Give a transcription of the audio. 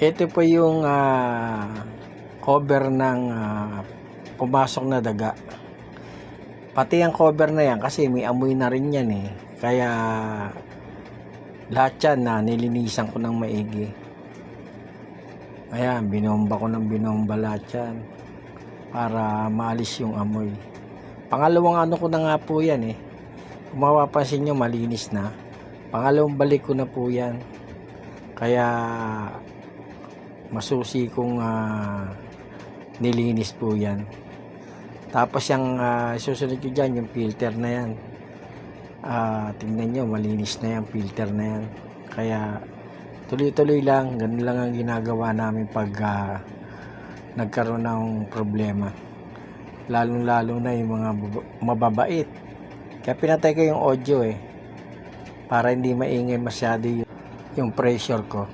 Ito po yung cover ng pumasok na daga. Pati ang cover na yan kasi may amoy na rin yan eh. Kaya lahat yan na nilinisan ko ng maigi. Ayan, binomba ko ng binomba lahat yan para maalis yung amoy. Pangalawang ano ko na nga po yan eh. Kung mapapansin nyo, malinis na. Pangalawang balik ko na po yan. Kaya masusi kong nilinis po yan. Tapos yung susunod ko dyan, yung filter na yan. Tingnan nyo, malinis na yan, filter na yan. Kaya tuloy-tuloy lang, ganun lang ang ginagawa namin pag nagkaroon ng problema. Lalong-lalo na yung mga mababait. Kaya pinatay ko yung audio eh, para hindi maingay masyado yung pressure ko.